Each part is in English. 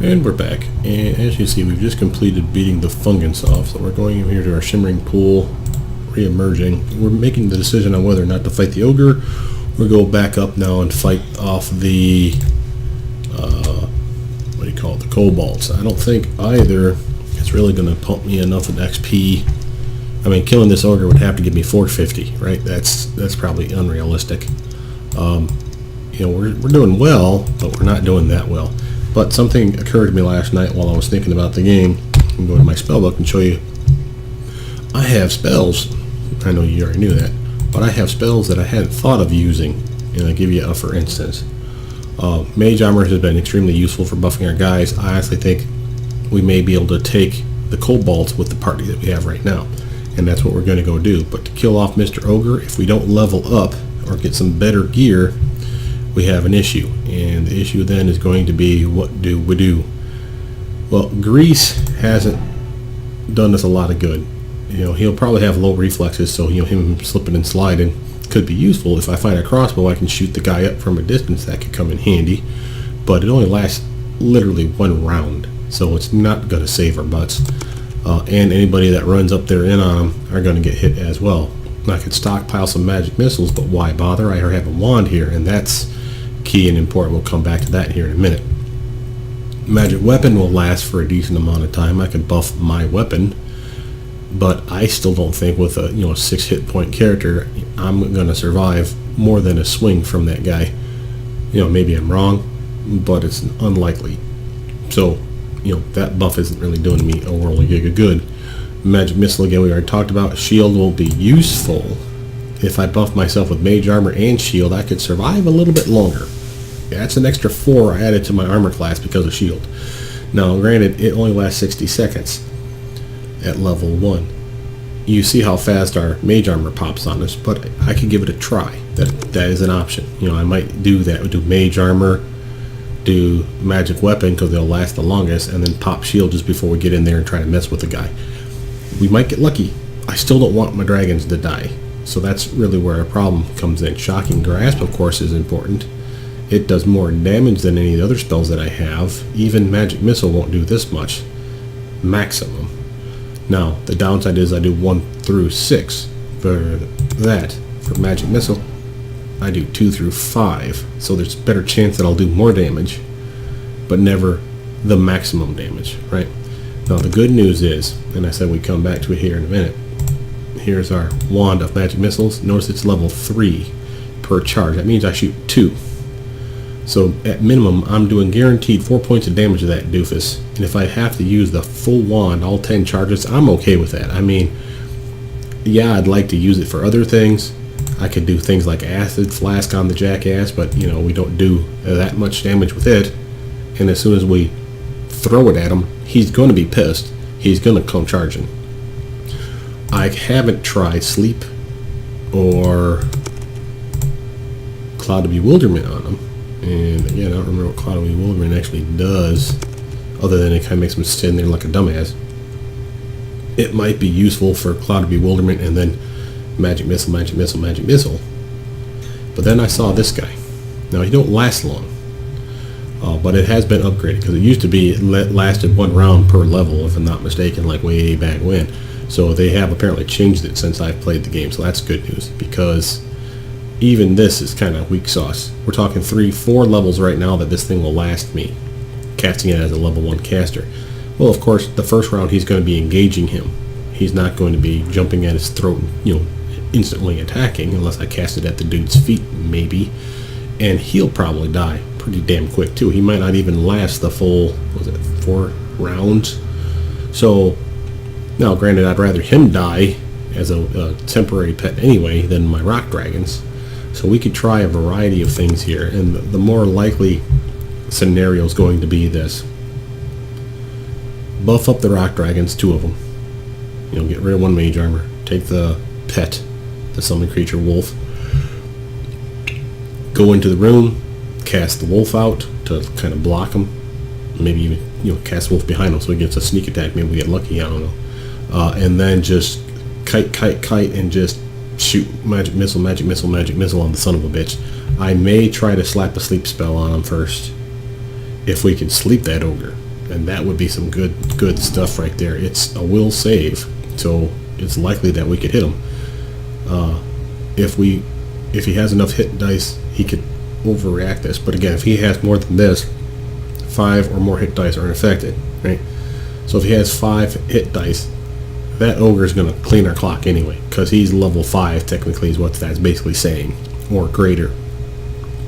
And we're back, and as you see, we've just completed beating the fungus off, so we're going in here to our shimmering pool, re-emerging. We're making the decision on whether or not to fight the ogre, or go back up now and fight off the, what do you call it, the kobolds. I don't think either is really going to pump me enough in XP. I mean, killing this ogre would have to give me 450, right? That's probably unrealistic. You know, we're doing well, but we're not doing that well. But something occurred to me last night while I was thinking about the game. I can go to my spellbook and show you. I have spells. I know you already knew that. But I have spells that I hadn't thought of using. And I'll give you a for instance. Mage Armor has been extremely useful for buffing our guys. I honestly think we may be able to take the kobolds with the party that we have right now. And that's what we're going to go do. But to kill off Mr. Ogre, if we don't level up or get some better gear, we have an issue, and the issue then is going to be, what do we do? Well, Grease hasn't done us a lot of good. You know, he'll probably have low reflexes, so you know, him slipping and sliding could be useful. If I find a crossbow, I can shoot the guy up from a distance. That could come in handy, but it only lasts literally one round, so it's not going to save our butts. And anybody that runs up there in on them are going to get hit as well. I could stockpile some magic missiles, but why bother? I already have a wand here, and that's key and important. We'll come back to that here in a minute. Magic weapon will last for a decent amount of time. I can buff my weapon, but I still don't think with a 6 hit point character I'm going to survive more than a swing from that guy. Maybe I'm wrong, but it's unlikely. So that buff isn't really doing me a world of gig of good. Magic missile, again, we already talked about. Shield will be useful. If I buff myself with mage armor and shield, I could survive a little bit longer. That's an extra 4 I added to my armor class because of shield. Now, granted, it only lasts 60 seconds at level 1. You see how fast our mage armor pops on us, but I could give it a try. That is an option. I might do that. Do mage armor, do magic weapon because they'll last the longest, and then pop shield just before we get in there and try to mess with the guy. We might get lucky. I still don't want my dragons to die. So that's really where our problem comes in. Shocking Grasp, of course, is important. It does more damage than any of the other spells that I have. Even Magic Missile won't do this much. Maximum. Now, the downside is I do 1 through 6 for that. For Magic Missile, I do 2 through 5. So there's a better chance that I'll do more damage, but never the maximum damage, right? Now, the good news is, and I said we'd come back to it here in a minute, here's our wand of magic missiles. Notice it's level 3 per charge. That means I shoot 2. So at minimum, I'm doing guaranteed 4 points of damage to that doofus. And if I have to use the full wand, all 10 charges, I'm okay with that. I mean, yeah, I'd like to use it for other things. I could do things like acid flask on the jackass, but we don't do that much damage with it. And as soon as we throw it at him, he's going to be pissed. He's going to come charging. I haven't tried Sleep or Cloud of Bewilderment on him. And again, I don't remember what Cloud of Bewilderment actually does, other than it kind of makes him stand there like a dumbass. It might be useful for Cloud of Bewilderment and then Magic Missile, Magic Missile, Magic Missile. But then I saw this guy. Now, he don't last long. But it has been upgraded, because it used to be it lasted 1 round per level, if I'm not mistaken, like way back when. So they have apparently changed it since I've played the game, so that's good news, because even this is kind of weak sauce. We're talking 3-4 levels right now that this thing will last me, casting it as a level 1 caster. Well, of course, the first round he's going to be engaging him. He's not going to be jumping at his throat and instantly attacking, unless I cast it at the dude's feet, maybe. And he'll probably die pretty damn quick too. He might not even last the full, 4 rounds. So now, granted, I'd rather him die as a temporary pet anyway than my rock dragons. So we could try a variety of things here, and the more likely scenario is going to be this: buff up the rock dragons, 2 of them. Get rid of 1 mage armor. Take the pet, the summon creature wolf. Go into the room, cast the wolf out to kind of block him. Maybe even cast wolf behind him so he gets a sneak attack. Maybe we get lucky. I don't know. And then just kite, and just shoot magic missile, magic missile, magic missile on the son of a bitch. I may try to slap a sleep spell on him first, if we can sleep that ogre. And that would be some good stuff right there. It's a will save, so it's likely that we could hit him. If he has enough hit dice, he could overreact this. But again, if he has more than this, 5 or more hit dice are affected, right? So if he has 5 hit dice, that ogre is going to clean our clock anyway, because he's level 5 technically is what that's basically saying, or greater.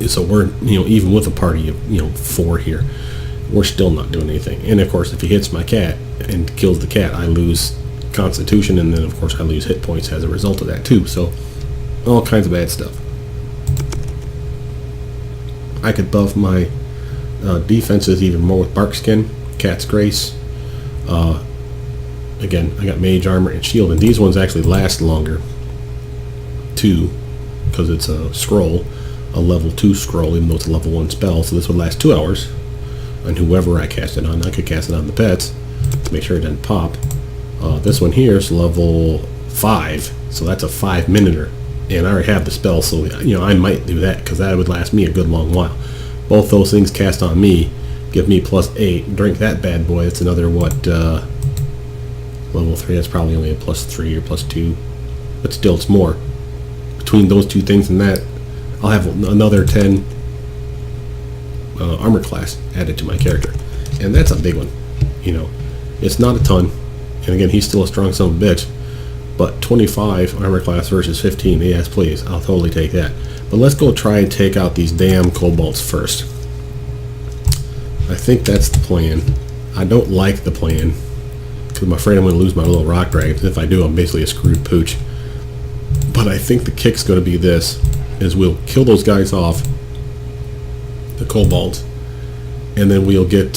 So we're, even with a party of 4 here, we're still not doing anything. And of course, if he hits my cat and kills the cat, I lose Constitution, and then of course I lose hit points as a result of that too. So all kinds of bad stuff. I could buff my defenses even more with Bark Skin, Cat's Grace. Again, I got Mage Armor and Shield, and these ones actually last longer too, because it's a scroll, a level 2 scroll, even though it's a level 1 spell. So this would last 2 hours on whoever I cast it on. I could cast it on the pets to make sure it doesn't pop. This one here is level 5, so that's a 5-minuter, and I already have the spell, so I might do that because that would last me a good long while. Both those things cast on me give me +8. Drink that bad boy. It's another level 3. That's probably only a +3 or +2, but still, it's more. Between those two things and that, I'll have another 10 armor class added to my character, and that's a big one. It's not a ton, and again, he's still a strong son of a bitch, but 25 armor class versus 15, yes please, I'll totally take that. But let's go try and take out these damn kobolds first. I think that's the plan. I don't like the plan because I'm afraid I'm going to lose my little rock dragons. If I do, I'm basically a screwed pooch. But I think the kick's going to be this, is we'll kill those guys off, the kobolds, and then we'll get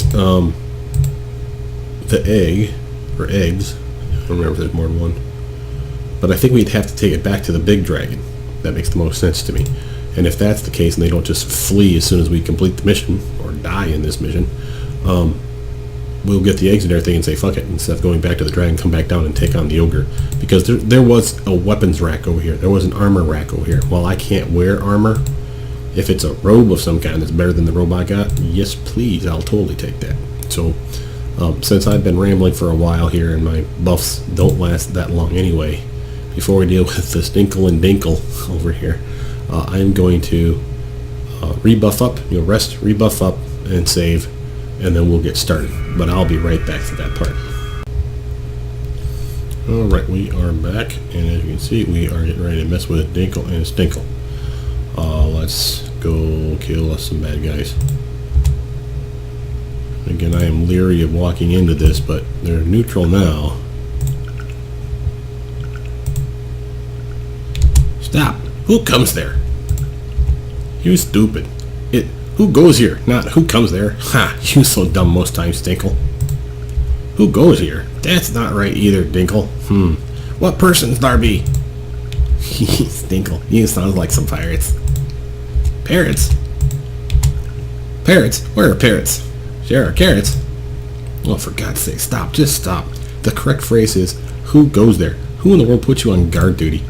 the egg, or eggs. I don't remember if there's more than one. But I think we'd have to take it back to the big dragon. That makes the most sense to me. And if that's the case, and they don't just flee as soon as we complete the mission, or die in this mission, we'll get the eggs and everything and say fuck it, instead of going back to the dragon, come back down and take on the ogre. Because there was a weapons rack over here. There was an armor rack over here. While I can't wear armor, if it's a robe of some kind that's better than the robe I got, yes please, I'll totally take that. So since I've been rambling for a while here and my buffs don't last that long anyway, before we deal with the Stinkle and Dinkle over here, I'm going to rebuff up, rest, rebuff up, and save, and then we'll get started. But I'll be right back to that part. Alright, we are back, and as you can see, we are getting ready to mess with Dinkle and Stinkle. Let's go kill us some bad guys. Again, I am leery of walking into this, but they're neutral now. Stop! Who comes there? You stupid. Who goes here? Not who comes there. Ha! You so dumb most times, Dinkle. Who goes here? That's not right either, Dinkle. What person's Darby? Dinkle, you sound like some pirates. Parrots? Parrots? Where are parrots? There are carrots. Oh, for God's sake, stop. Just stop. The correct phrase is, who goes there? Who in the world put you on guard duty?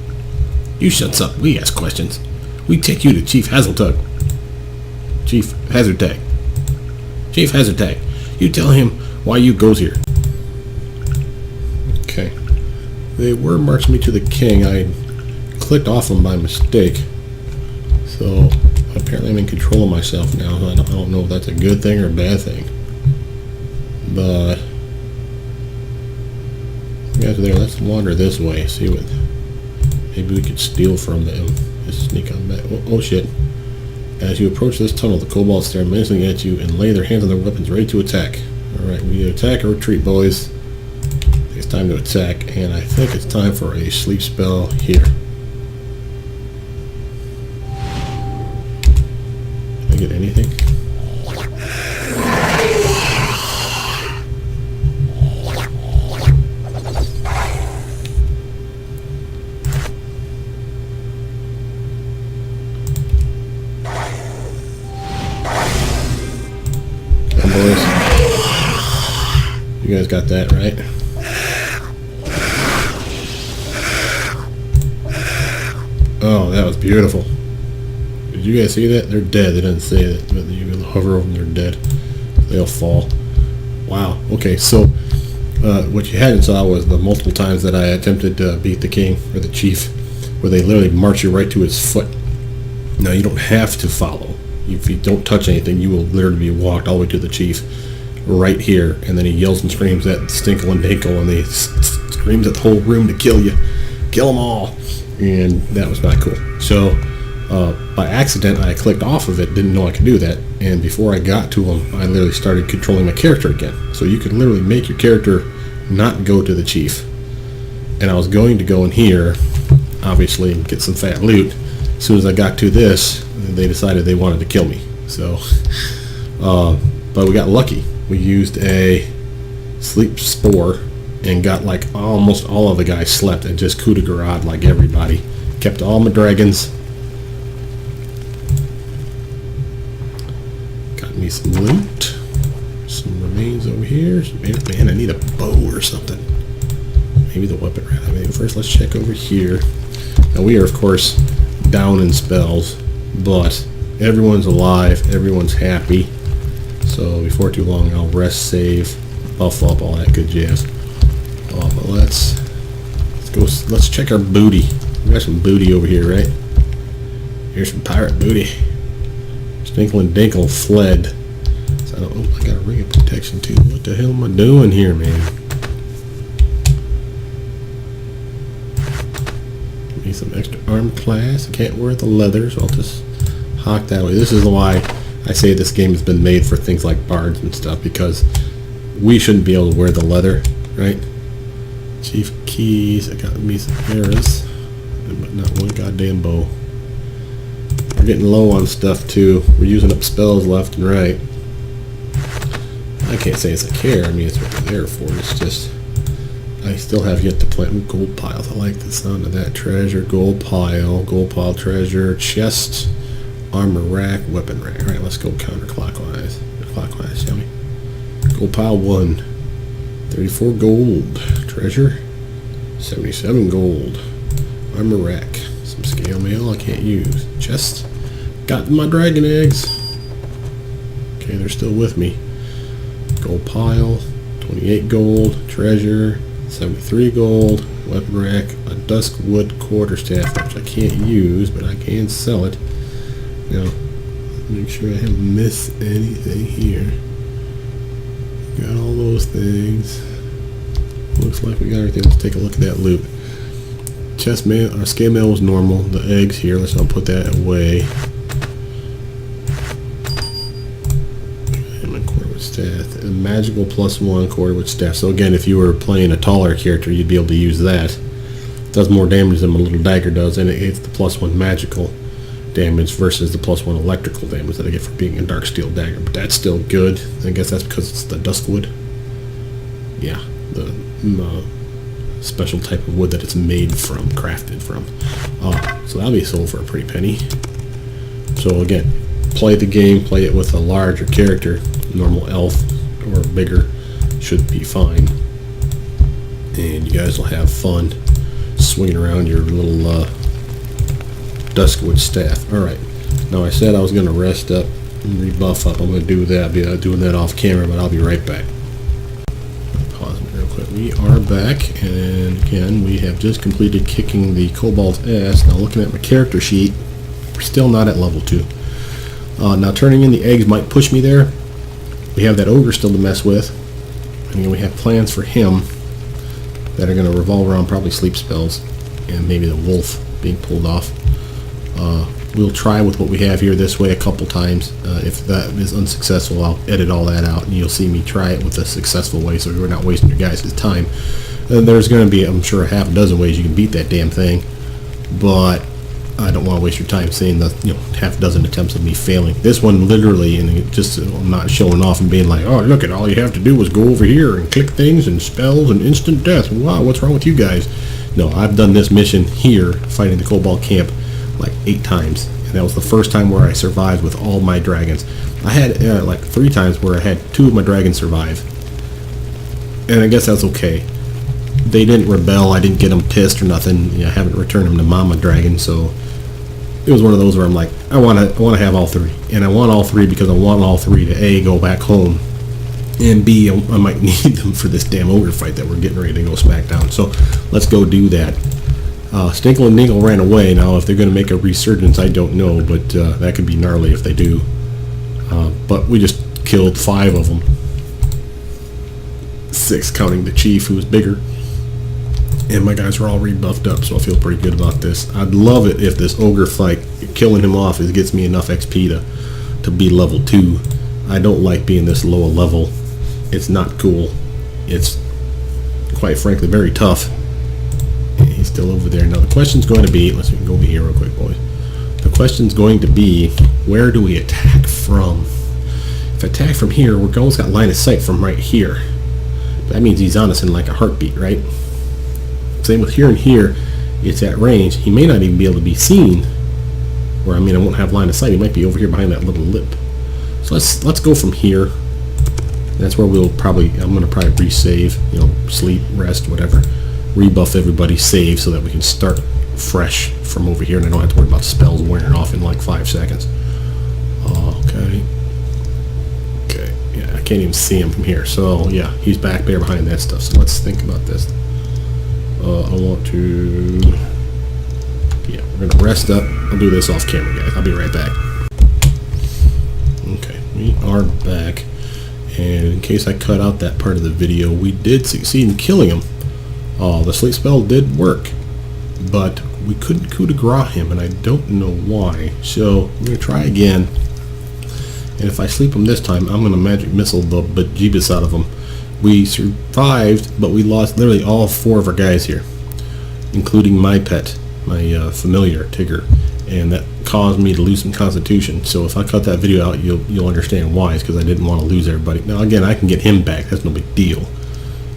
You shuts up. We ask questions. We take you to Chief Hazeltug. Chief Hazardtag. Chief Hazardtag. You tell him why you goes here. Okay. They were marching me to the king. I clicked off them by mistake. So apparently I'm in control of myself now. I don't know if that's a good thing or a bad thing. But you guys are there. Let's wander this way. See what maybe we could steal from them. Just sneak on back. Oh shit. As you approach this tunnel, the kobolds stare menacingly at you and lay their hands on their weapons ready to attack. Alright, we either attack or retreat, boys. It's time to attack, and I think it's time for a sleep spell here. Can I get anything? Boys. You guys got that, right? Oh, that was beautiful. Did you guys see that? They're dead. They didn't say that, but you can hover over them, they're dead. They'll fall. Wow. Okay, so what you hadn't saw was the multiple times that I attempted to beat the king or the chief, where they literally march you right to his foot. Now, you don't have to follow. If you don't touch anything, you will literally be walked all the way to the chief right here, and then he yells and screams at Stinkle and Dinkle, and he screams at the whole room to kill you. Kill them all. And that was not cool. So, by accident, I clicked off of it, didn't know I could do that, and before I got to him, I literally started controlling my character again. So you could literally make your character not go to the chief. And I was going to go in here, obviously, and get some fat loot. As soon as I got to this, they decided they wanted to kill me. So, but we got lucky. We used a sleep spore and got like almost all of the guys slept and just coup de grace like everybody. Kept all my dragons. Got me some loot. Some remains over here. Man, I need a bow or something. Maybe the weapon. I mean, first let's check over here. Now we are, of course, down in spells, but everyone's alive, everyone's happy. So before too long, I'll rest, save, buff up, all that good jazz. But let's go. Let's check our booty. We got some booty over here, right? Here's some pirate booty. Stinkle and Dinkle fled. So I got a ring of protection too. What the hell am I doing here, man? Give me some extra arm class. I can't wear the leather, so I'll just hawk that way. This is why I say this game has been made for things like bards and stuff, because we shouldn't be able to wear the leather, right? Chief keys. I got me some arrows, but not one goddamn bow. We're getting low on stuff too. We're using up spells left and right. I can't say it's a care. I mean, it's what they're there for. It's just I still have yet to plant gold piles. I like the sound of that. Treasure, gold pile, treasure, chest, armor rack, weapon rack. All right, let's go counterclockwise. Clockwise, shall we? Gold pile 1. 34 gold. Treasure. 77 gold. Armor rack. Some scale mail I can't use. Chest. Got my dragon eggs. Okay, they're still with me. Gold pile. 28 gold. Treasure. 73 gold. Weapon rack. A duskwood quarterstaff, which I can't use, but I can sell it. Now, make sure I haven't missed anything here. Got all those things. Looks like we got everything. Let's take a look at that loot. Chest mail, our scale mail was normal. The eggs here, let's not put that away. And my quarter with staff. A magical +1 quarter with staff. So again, if you were playing a taller character, you'd be able to use that. It does more damage than my little dagger does, and it's the +1 magical damage versus the +1 electrical damage that I get for being a dark steel dagger, but that's still good. I guess that's because it's the duskwood. Yeah, the special type of wood that it's made from, crafted from. So that'll be sold for a pretty penny. So again, play the game, play it with a larger character, normal elf or bigger, should be fine, and you guys will have fun swinging around your little duskwood staff. Alright, now I said I was going to rest up and rebuff up. I'm going to do that. I'll be doing that off camera, but I'll be right back. Pause real quick. We are back, and again, we have just completed kicking the kobold's ass. Now looking at my character sheet, we're still not at level 2. Now turning in the eggs might push me there. We have that ogre still to mess with, and we have plans for him that are going to revolve around probably sleep spells and maybe the wolf being pulled off. We'll try with what we have here this way a couple times. If that is unsuccessful, I'll edit all that out, and you'll see me try it with a successful way, so we're not wasting your guys' time. And there's going to be, I'm sure, a half a dozen ways you can beat that damn thing, but I don't want to waste your time seeing the half a dozen attempts of me failing. This one literally, and it just I'm not showing off and being like, oh look at all you have to do is go over here and click things and spells and instant death. Wow, what's wrong with you guys? No, I've done this mission here fighting the kobold camp like 8 times, and that was the first time where I survived with all my dragons. I had like 3 times where I had 2 of my dragons survive, and I guess that's okay. They didn't rebel. I didn't get them pissed or nothing. I haven't returned them to Mama Dragon, so it was one of those where I'm like, I want to have all 3, and I want all 3 because I want all 3 to go back home and B, I might need them for this damn ogre fight that we're getting ready to go smack down. So let's go do that. Stinkle and Dingle ran away. Now, if they're going to make a resurgence, I don't know, but that could be gnarly if they do. But we just killed 5 of them. 6, counting the chief, who was bigger. And my guys are all rebuffed up, so I feel pretty good about this. I'd love it if this ogre fight, killing him off, gets me enough XP to be level 2. I don't like being this low a level. It's not cool. It's, quite frankly, very tough. And he's still over there. Now the question's going to be, let's go over here real quick, boys. The question's going to be, where do we attack from? If I attack from here, we're almost got line of sight from right here. That means he's on us in like a heartbeat, right? Same with here and here. It's at range. He may not even be able to be seen. Or I won't have line of sight. He might be over here behind that little lip. So let's go from here. That's where I'm gonna probably resave, sleep, rest, whatever. Rebuff everybody, save, so that we can start fresh from over here, and I don't have to worry about spells wearing off in like 5 seconds. Okay. Yeah, I can't even see him from here. So yeah, he's back there behind that stuff. So let's think about this. I want to. Yeah, we're gonna rest up. I'll do this off camera, guys. I'll be right back. Okay, we are back. And in case I cut out that part of the video, we did succeed in killing him. The sleep spell did work, but we couldn't coup de grace him, and I don't know why. So I'm going to try again, and if I sleep him this time, I'm going to magic missile the bejeebus out of him. We survived, but we lost literally all 4 of our guys here, including my pet, my familiar, Tigger, and that caused me to lose some constitution. So if I cut that video out, you'll understand why. It's because I didn't want to lose everybody. Now again, I can get him back. That's no big deal.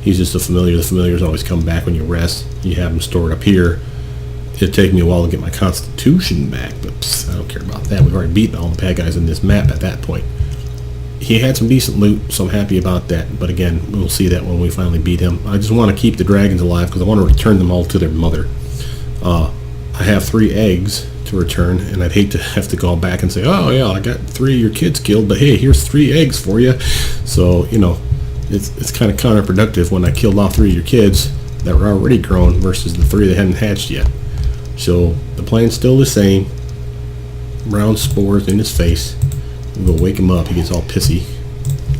He's just a familiar. The familiars always come back when you rest. You have them stored up here. It'd take me a while to get my constitution back, but I don't care about that. We've already beaten all the bad guys in this map at that point. He had some decent loot, so I'm happy about that. But again, we'll see that when we finally beat him. I just want to keep the dragons alive because I want to return them all to their mother. I have 3 eggs to return, and I'd hate to have to go back and say, oh yeah, I got 3 of your kids killed, but hey, here's 3 eggs for you. So it's kind of counterproductive when I killed off 3 of your kids that were already grown versus the 3 that hadn't hatched yet. So the plan's still the same. Brown spores in his face. We'll go wake him up. He gets all pissy.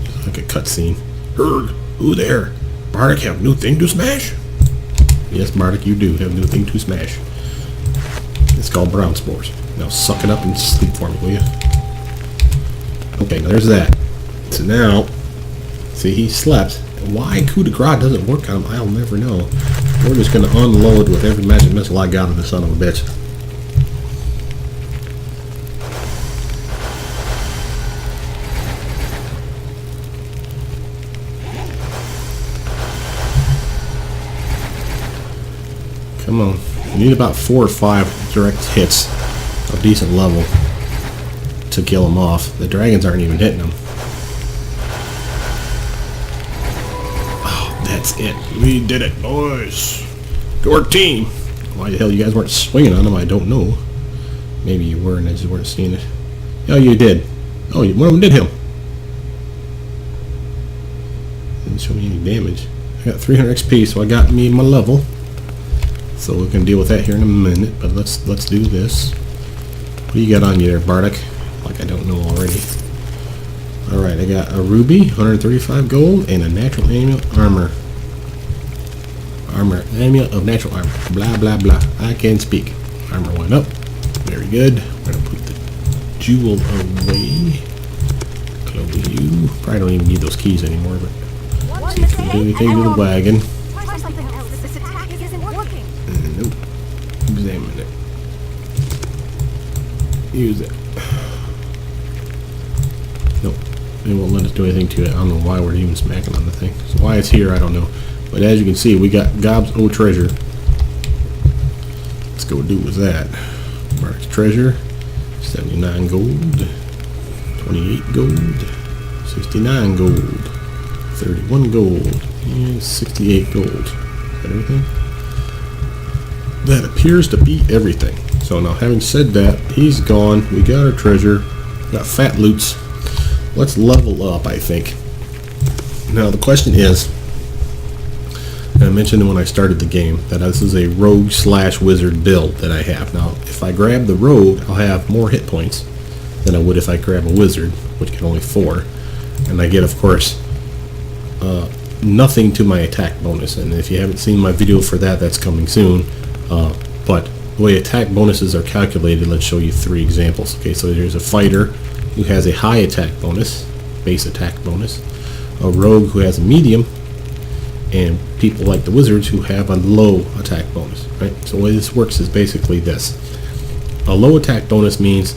It's like a cutscene. Herg, who there? Bardic have new thing to smash? Yes, Bardic, you do have new thing to smash. It's called brown spores. Now suck it up and sleep for me, will you? Okay, now there's that. So now, see, he slept. Why coup de grace doesn't work on him, I'll never know. We're just going to unload with every magic missile I got on the son of a bitch. Come on. You need about 4 or 5 direct hits of decent level to kill him off. The dragons aren't even hitting him. Oh, that's it. We did it, boys. To our team. Why the hell you guys weren't swinging on him, I don't know. Maybe you were and I just weren't seeing it. Oh, you did. Oh, one of them did hit him. Didn't show me any damage. I got 300 XP, so I got me my level. So we can deal with that here in a minute, but let's do this. What do you got on you there, Bardic? Like I don't know already. Alright, I got a ruby, 135 gold, and a natural amulet armor. Amulet of natural armor. Blah, blah, blah. I can speak. Armor went up. Very good. We're going to put the jewel away. Close you. Probably don't even need those keys anymore, but see if we can do anything to the wagon. Nope. Examine it. Use it. Nope. It won't let us do anything to it. I don't know why we're even smacking on the thing. So why it's here, I don't know. But as you can see, we got gobs o' treasure. Let's go do with that. Mark's treasure. 79 gold. 28 gold. 69 gold. 31 gold. And 68 gold. Is that everything? That appears to be everything. So now, having said that, he's gone. We got our treasure. Got fat loots. Let's level up, I think. Now the question is, and I mentioned when I started the game, that this is a rogue / wizard build that I have. Now, if I grab the rogue, I'll have more hit points than I would if I grab a wizard, which can only 4. And I get, of course, nothing to my attack bonus. And if you haven't seen my video for that, that's coming soon. But the way attack bonuses are calculated, let's show you 3 examples. Okay, so there's a fighter who has a high attack bonus, base attack bonus, a rogue who has a medium, and people like the wizards who have a low attack bonus, right? So the way this works is basically this. A low attack bonus means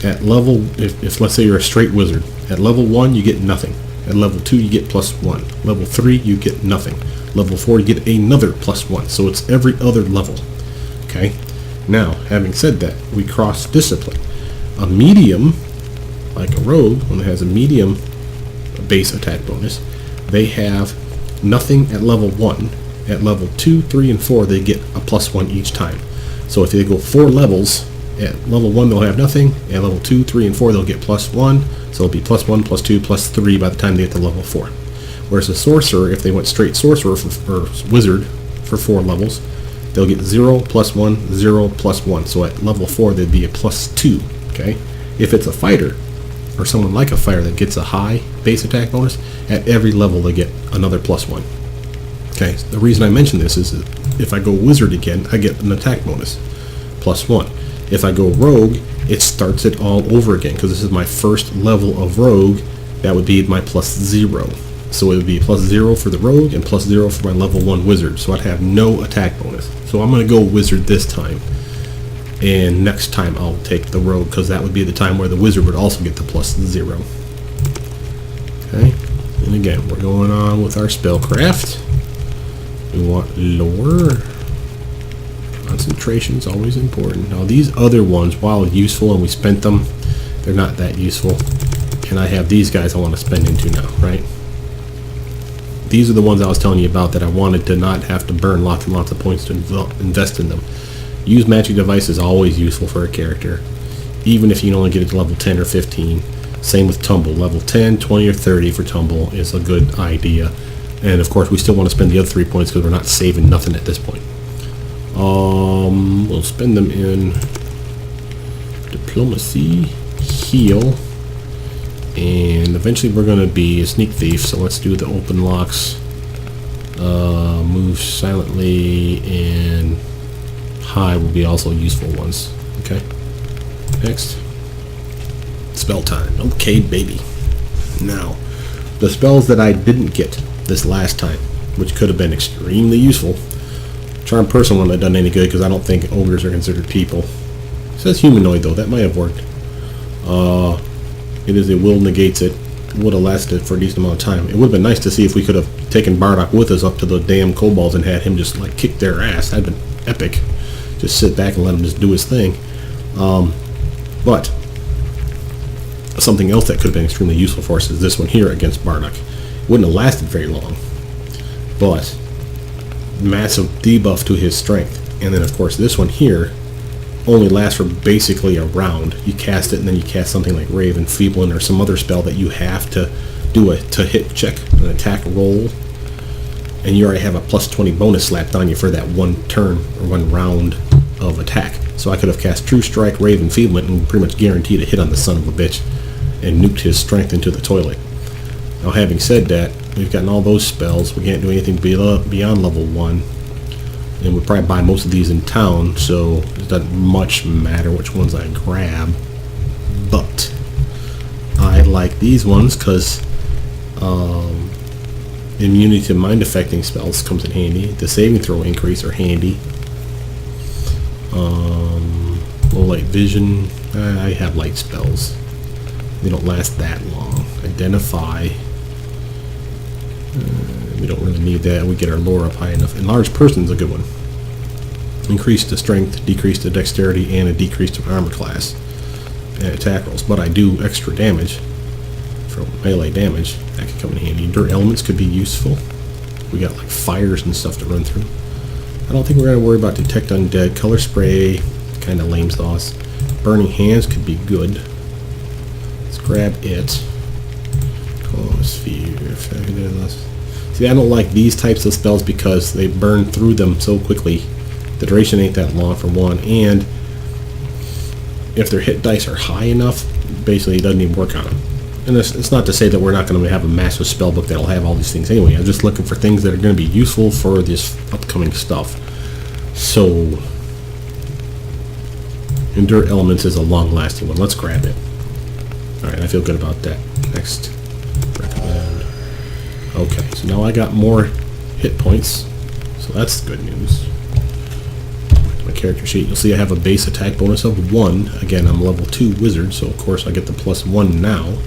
at level, if let's say you're a straight wizard, at level 1 you get nothing. At level 2 you get +1. Level 3 you get nothing. Level 4 you get another +1. So it's every other level. Okay? Now, having said that, we cross discipline. A medium, like a rogue, when it has a medium base attack bonus, they have nothing at level 1. At level 2, 3, and 4 they get a +1 each time. So if they go 4 levels, at level 1 they'll have nothing, at level 2, 3, and 4 they'll get +1, so it'll be +1, +2, +3 by the time they get to level 4. Whereas a sorcerer, if they went straight sorcerer or wizard for 4 levels, they'll get 0, +1, 0, +1. So at level 4 they'd be a +2. Okay? If it's a fighter, or someone like a fighter that gets a high base attack bonus, at every level they get another +1. Okay, so the reason I mention this is that if I go wizard again, I get an attack bonus, +1. If I go rogue, it starts it all over again, because this is my first level of rogue. That would be my +0. So it would be +0 for the rogue and +0 for my level 1 wizard. So I'd have no attack bonus. So I'm going to go wizard this time. And next time I'll take the rogue, because that would be the time where the wizard would also get the +0. Okay, and again, we're going on with our spellcraft. We want lore. Concentration is always important. Now these other ones, while useful and we spent them, they're not that useful. And I have these guys I want to spend into now, right? These are the ones I was telling you about that I wanted to not have to burn lots and lots of points to invest in them. Use magic device is always useful for a character, even if you can only get it to level 10 or 15. Same with tumble. Level 10, 20, or 30 for tumble is a good idea. And of course we still want to spend the other 3 points because we're not saving nothing at this point. We'll spend them in diplomacy, heal, and eventually we're going to be a sneak thief, so let's do the open locks, move silently, and high will be also useful ones. Okay, next, spell time. Okay, baby. Now, the spells that I didn't get this last time, which could have been extremely useful. Charm person wouldn't have done any good because I don't think ogres are considered people. It says humanoid though, that might have worked. It is a will negates it. Would have lasted for a decent amount of time. It would have been nice to see if we could have taken Bardock with us up to the damn kobolds and had him just like kick their ass. That'd been epic. Just sit back and let him just do his thing. But something else that could have been extremely useful for us is this one here against Bardock. It wouldn't have lasted very long, but massive debuff to his strength. And then of course this one here only lasts for basically a round. You cast it and then you cast something like Rave Enfeeblement or some other spell that you have to do a hit check, an attack roll, and you already have a +20 bonus slapped on you for that one turn or one round of attack. So I could have cast True Strike, Rave Enfeeblement, and pretty much guaranteed a hit on the son of a bitch and nuked his strength into the toilet. Now having said that, we've gotten all those spells. We can't do anything beyond level 1. And we'll probably buy most of these in town, so it doesn't much matter which ones I grab. But I like these ones because immunity to mind affecting spells comes in handy. The saving throw increase are handy. Low light vision. I have light spells. They don't last that long. Identify. We don't really need that. We get our lore up high enough. Enlarged person's a good one. Increase the strength, decrease the dexterity, and a decrease to armor class and attack rolls. But I do extra damage from melee damage. That could come in handy. Dirt elements could be useful. We got like fires and stuff to run through. I don't think we're going to worry about detect undead. Color spray, kind of lame sauce. Burning hands could be good. Let's grab it. Sphere. See, I don't like these types of spells because they burn through them so quickly. The duration ain't that long for one, and if their hit dice are high enough, basically it doesn't even work on them. And it's not to say that we're not going to have a massive spell book that'll have all these things anyway. I'm just looking for things that are going to be useful for this upcoming stuff. So, Endure Elements is a long-lasting one. Let's grab it. Alright, I feel good about that. Next. Recommend. Okay, so now I got more hit points. So that's good news. My character sheet, you'll see I have a base attack bonus of 1. Again, I'm level 2 wizard, so of course I get the +1 now.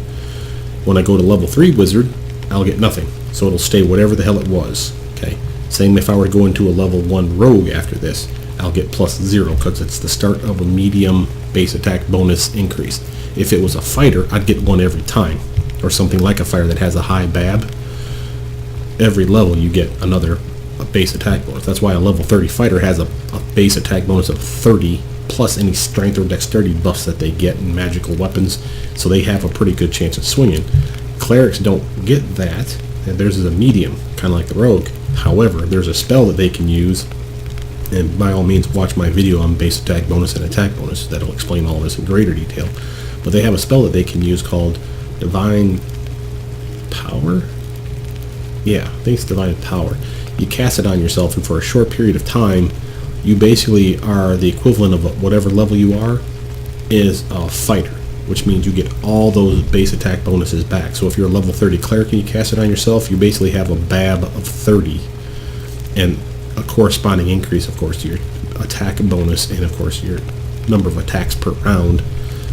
When I go to level 3 wizard, I'll get nothing. So it'll stay whatever the hell it was. Okay. Same if I were to go into a level 1 rogue after this, I'll get +0 because it's the start of a medium base attack bonus increase. If it was a fighter, I'd get 1 every time, or something like a fighter that has a high BAB. Every level you get another base attack bonus. That's why a level 30 fighter has a base attack bonus of 30 plus any strength or dexterity buffs that they get in magical weapons, so they have a pretty good chance of swinging. Clerics don't get that, and theirs is a medium, kind of like the rogue. However, there's a spell that they can use, and by all means watch my video on base attack bonus and attack bonus. That'll explain all this in greater detail. But they have a spell that they can use called Divine Power? Yeah, I think it's Divine Power. You cast it on yourself, and for a short period of time, you basically are the equivalent of whatever level you are is a fighter, which means you get all those base attack bonuses back. So if you're a level 30 cleric and you cast it on yourself, you basically have a BAB of 30 and a corresponding increase, of course, to your attack bonus and, of course, your number of attacks per round.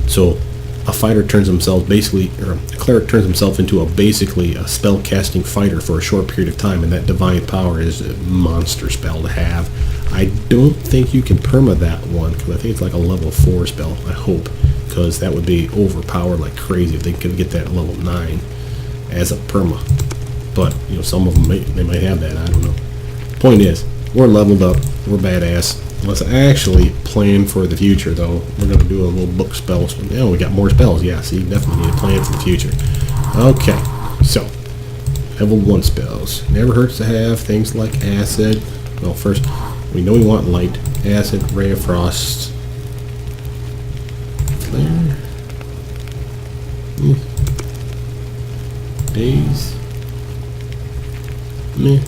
So a fighter turns himself basically, or a cleric turns himself into basically a spell casting fighter for a short period of time, and that Divine Power is a monster spell to have. I don't think you can perma that one, because I think it's like a level 4 spell, I hope, because that would be overpowered like crazy if they could get that at level 9 as a perma. But, you know, some of them, they might have that, I don't know. Point is, we're leveled up, we're badass. Let's actually plan for the future, though. We're going to do a little book spells. Yeah, we got more spells. Yeah, see, definitely need to plan for the future. Okay, so, level 1 spells. Never hurts to have things like Acid. Well, first, we know we want Light, Acid, Ray of Frost. Flare. Daze. Meh.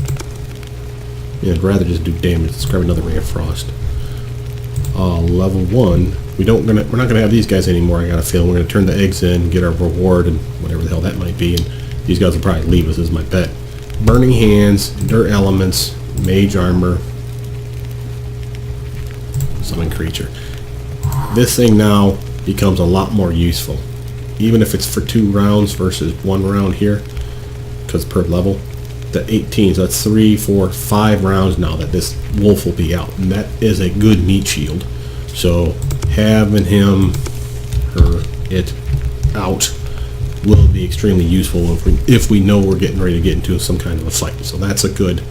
Yeah, I'd rather just do damage. Let's grab another Ray of Frost. Level 1. We're not gonna have these guys anymore. I got a feeling we're gonna turn the eggs in, get our reward, and whatever the hell that might be. And these guys will probably leave us, is my bet. Burning Hands, Endure Elements, Mage Armor, Summon Creature. This thing now becomes a lot more useful, even if it's for 2 rounds versus 1 round here, because per level. The 18, so that's 3, 4, 5 rounds now that this wolf will be out, and that is a good meat shield. So having him, her, it out will be extremely useful if we know we're getting ready to get into some kind of a fight. So that's a good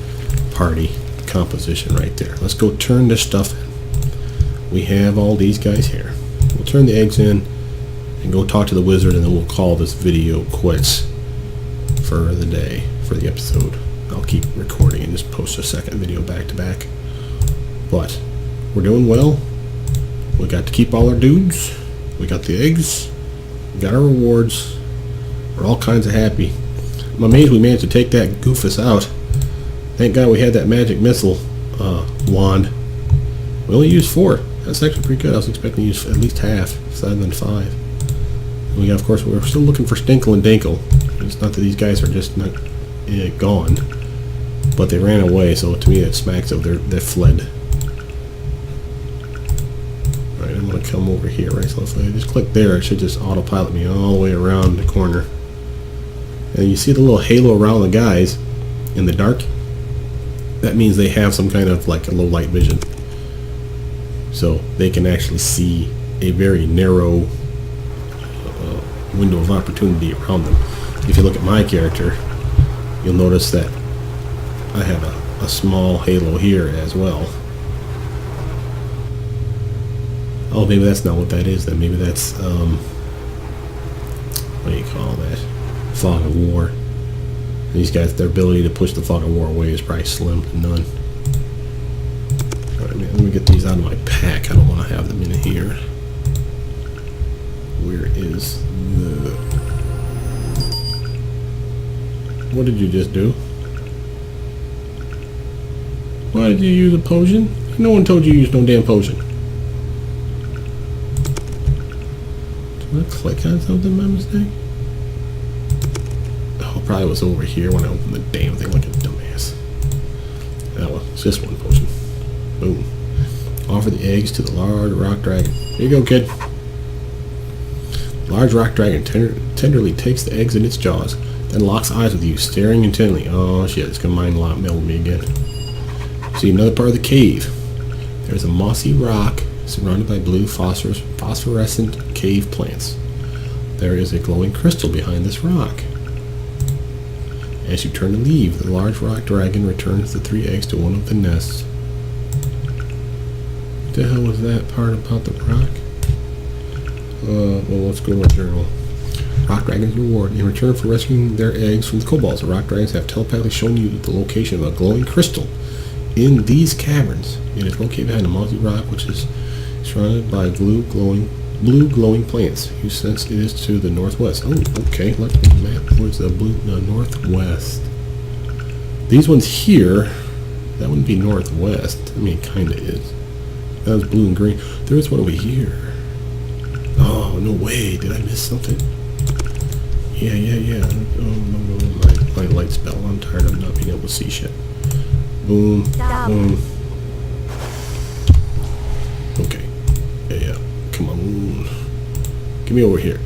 party composition right there. Let's go turn this stuff in. We have all these guys here. We'll turn the eggs in and go talk to the wizard, and then we'll call this video quits for the day. For the episode. I'll keep recording and just post a second video back to back. But we're doing well. We got to keep all our dudes. We got the eggs. We got our rewards. We're all kinds of happy. I'm amazed we managed to take that goofus out. Thank God we had that magic missile wand. We only used 4. That's actually pretty good. I was expecting to use at least half, 7 and 5. And we got, of course, we're still looking for Stinkle and Dinkle. It's not that these guys are just not gone, but they ran away, so to me it smacks of they fled. Alright, I'm going to come over here, right? So if I just click there, it should just autopilot me all the way around the corner. And you see the little halo around the guys in the dark? That means they have some kind of like a low light vision. So they can actually see a very narrow window of opportunity around them. If you look at my character, you'll notice that I have a small halo here as well. Oh, maybe that's not what that is then. Maybe that's, what do you call that? Fog of War. These guys, their ability to push the Fog of War away is probably slim to none. Alright, man, let me get these out of my pack. I don't want to have them in here. Where is the... What did you just do? Why did you use a potion? No one told you to use no damn potion. Did I click on something by mistake? Oh, probably was over here when I opened the damn thing like a dumbass. That was just one potion. Boom. Offer the eggs to the large rock dragon. Here you go, kid. Large rock dragon tenderly takes the eggs in its jaws, then locks eyes with you, staring intently. Oh shit, it's gonna mind lot meld me again. See another part of the cave. There's a mossy rock surrounded by blue phosphorescent cave plants. There is a glowing crystal behind this rock. As you turn to leave, the large rock dragon returns the 3 eggs to one of the nests. What the hell was that part about the rock? Well, let's go to our journal. Rock Dragon's reward. In return for rescuing their eggs from the kobolds, the Rock Dragons have telepathically shown you the location of a glowing crystal in these caverns. It is located behind a mossy rock, which is surrounded by blue glowing plants. You sense it is to the northwest. Oh, okay. Let's map towards the northwest. These ones here, that wouldn't be northwest. I mean, it kind of is. That was blue and green. There is one over here. Oh, no way. Did I miss something? Yeah. Oh, no. My light spell. I'm tired of not being able to see shit. Boom. Boom. Okay. Yeah. Come on. Get me over here.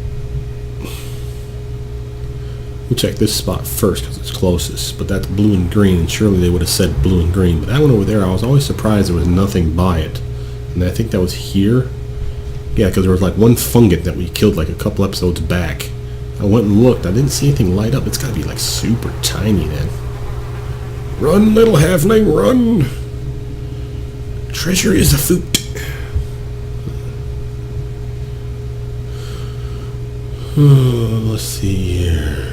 We'll check this spot first because it's closest. But that's blue and green, and surely they would have said blue and green. But that one over there, I was always surprised there was nothing by it. And I think that was here. Yeah, because there was like one fungus that we killed like a couple episodes back. I went and looked. I didn't see anything light up. It's got to be like super tiny then. Run, little halfling, run! Treasure is afoot. Let's see here.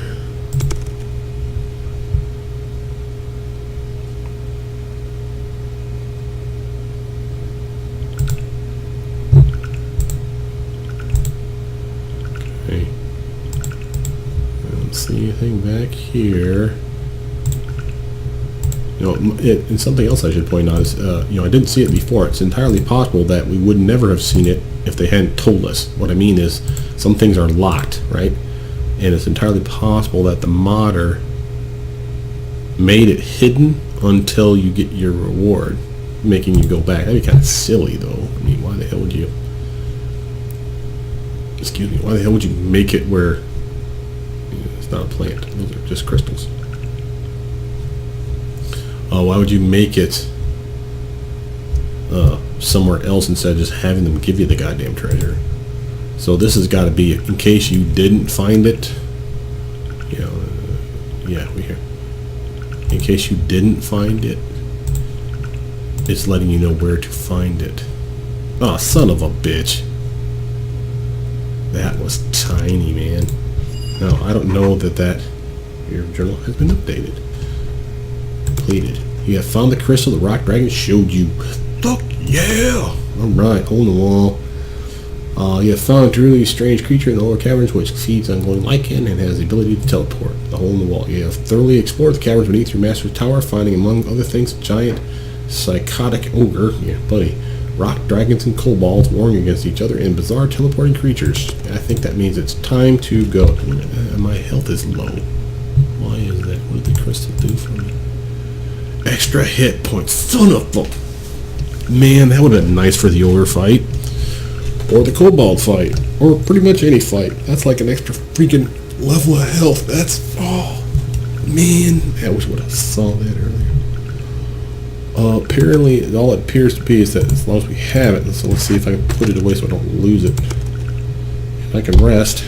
Okay. I don't see anything back here. You know, and something else I should point out is, you know, I didn't see it before. It's entirely possible that we would never have seen it if they hadn't told us. What I mean is, some things are locked, right? And it's entirely possible that the modder made it hidden until you get your reward, making you go back. That'd be kind of silly, though. I mean, why the hell would you... Excuse me, why the hell would you make it where... It's not a plant. Those are just crystals. Why would you make it somewhere else instead of just having them give you the goddamn treasure? So this has got to be, in case you didn't find it, you know, yeah, we here. In case you didn't find it, it's letting you know where to find it. Oh, son of a bitch. That was tiny, man. No, I don't know that your journal has been updated. Completed. You have found the crystal the rock dragon showed you. Fuck yeah! Alright, hole in the wall. You have found a truly strange creature in the lower caverns which feeds on glowing lichen and has the ability to teleport. The hole in the wall. You have thoroughly explored the caverns beneath your master's tower, finding among other things a giant psychotic ogre, yeah, buddy, rock dragons and kobolds warring against each other, and bizarre teleporting creatures. I think that means it's time to go. My health is low. Why is that? What did the crystal do for me? Extra hit points. Son of a... Man, that would have been nice for the ogre fight. Or the kobold fight. Or pretty much any fight. That's like an extra freaking level of health. That's... Oh, man. I wish I would have saw that earlier. Apparently, all it appears to be is that as long as we have it, so let's see if I can put it away so I don't lose it. If I can rest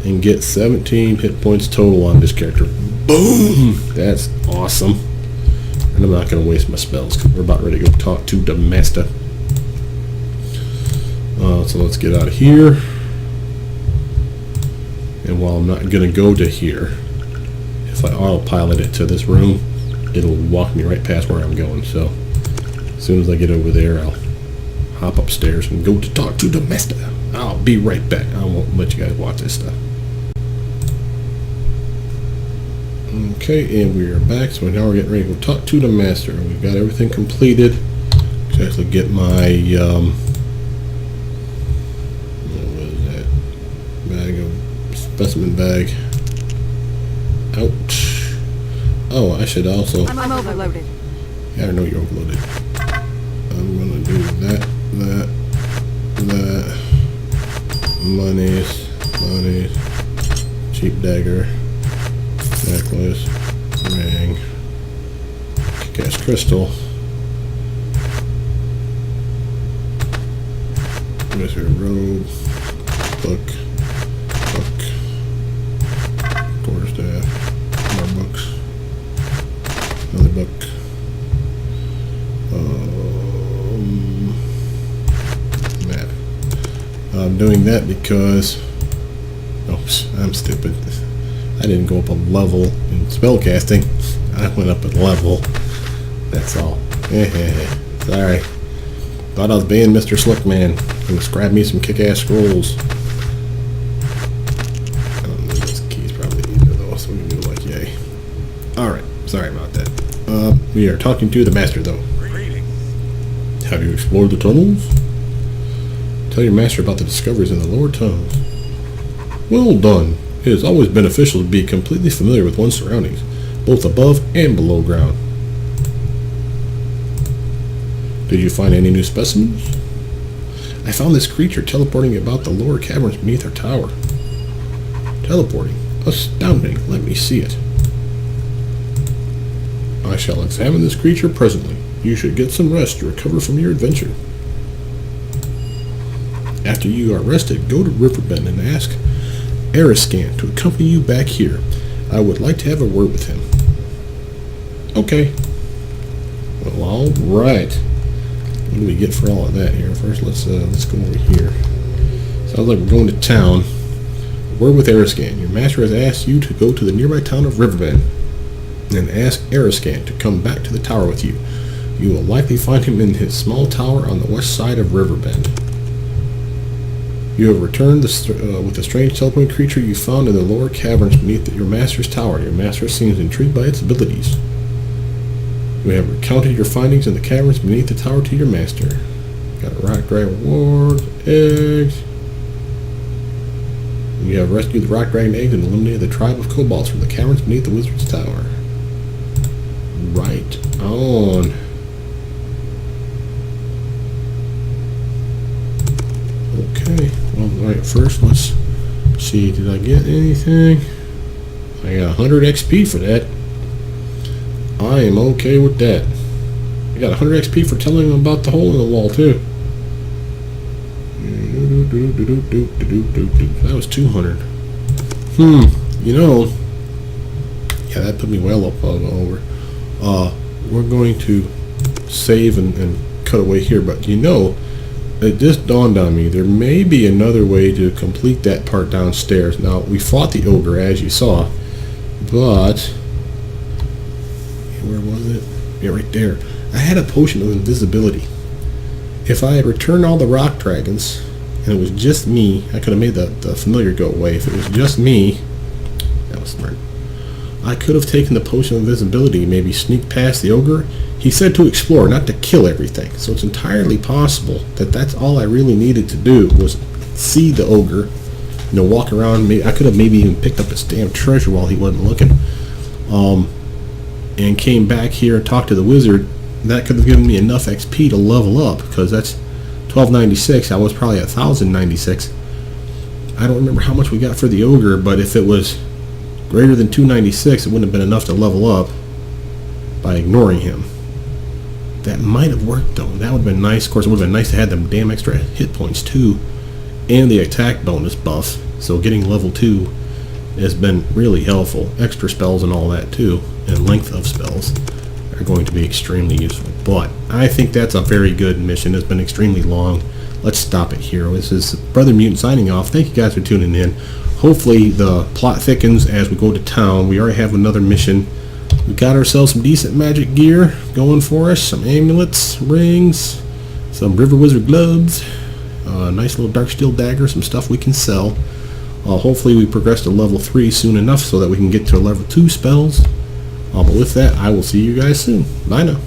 and get 17 hit points total on this character. Boom! That's awesome. And I'm not going to waste my spells because we're about ready to go talk to the master. So let's get out of here. And while I'm not going to go to here, if I autopilot it to this room, it'll walk me right past where I'm going. So as soon as I get over there, I'll hop upstairs and go to talk to the master. I'll be right back. I won't let you guys watch this stuff. Okay, and we are back. So now we're getting ready to go talk to the master. We've got everything completed. Let's actually get my what is that? Bag of specimen bag out. Oh, I should also. I'm overloaded. Yeah, I know you're overloaded. I'm gonna do that. Monies, cheap dagger, necklace, ring, kick-ass crystal, Mr. robe, book, quarterstaff, more books, another book, map. I'm doing that because, oops, I'm stupid. I didn't go up a level in spellcasting. I went up a level. That's all. Sorry. Thought I was being Mr. Slickman. Let's grab me some kick-ass scrolls. I don't know, this key's probably easier though, so we can do like yay. Alright, sorry about that. We are talking to the master though. Have you explored the tunnels? Tell your master about the discoveries in the lower tunnels. Well done. It is always beneficial to be completely familiar with one's surroundings, both above and below ground. Did you find any new specimens? I found this creature teleporting about the lower caverns beneath our tower. Teleporting? Astounding. Let me see it. I shall examine this creature presently. You should get some rest to recover from your adventure. After you are rested, go to Riverbend and ask Ariscan to accompany you back here. I would like to have a word with him. Okay. Well, alright. What do we get for all of that here? First, let's go over here. Sounds like we're going to town. Word with Ariscan. Your master has asked you to go to the nearby town of Riverbend and ask Ariscan to come back to the tower with you. You will likely find him in his small tower on the west side of Riverbend. You have returned with the strange teleporting creature you found in the lower caverns beneath your master's tower. Your master seems intrigued by its abilities. You have recounted your findings in the caverns beneath the tower to your master. Got a rock dragon reward, eggs. You have rescued the rock dragon eggs and eliminated the tribe of kobolds from the caverns beneath the wizard's tower. Right on. Okay, well, alright, first let's see, did I get anything? I got 100 XP for that. I am okay with that. I got 100 XP for telling them about the hole in the wall, too. That was 200. You know, yeah, that put me well up over. We're going to save and cut away here, but you know, it just dawned on me, there may be another way to complete that part downstairs. Now, we fought the ogre, as you saw, but where was it? Yeah, right there. I had a potion of invisibility. If I had returned all the rock dragons, and it was just me, I could have made the familiar go away. If it was just me, that was smart. I could have taken the potion of invisibility, maybe sneak past the ogre. He said to explore, not to kill everything. So it's entirely possible that that's all I really needed to do was see the ogre, you know, walk around. I could have maybe even picked up his damn treasure while he wasn't looking, and came back here and talked to the wizard. That could have given me enough XP to level up, because that's 1296. I was probably 1096. I don't remember how much we got for the ogre, but if it was greater than 296, it wouldn't have been enough to level up by ignoring him. That might have worked though. That would have been nice. Of course, it would have been nice to have them damn extra hit points too, and the attack bonus buff. So getting level 2 has been really helpful. Extra spells and all that too, and length of spells are going to be extremely useful. But I think that's a very good mission. It's been extremely long. Let's stop it here. This is Brothermutant signing off. Thank you guys for tuning in. hopefully the plot thickens as we go to town. We already have another mission. We got ourselves some decent magic gear going for us. Some amulets, rings, some river wizard gloves, nice little dark steel dagger, some stuff we can sell. Hopefully we progress to level 3 soon enough so that we can get to level 2 spells. But with that, I will see you guys soon. Bye now.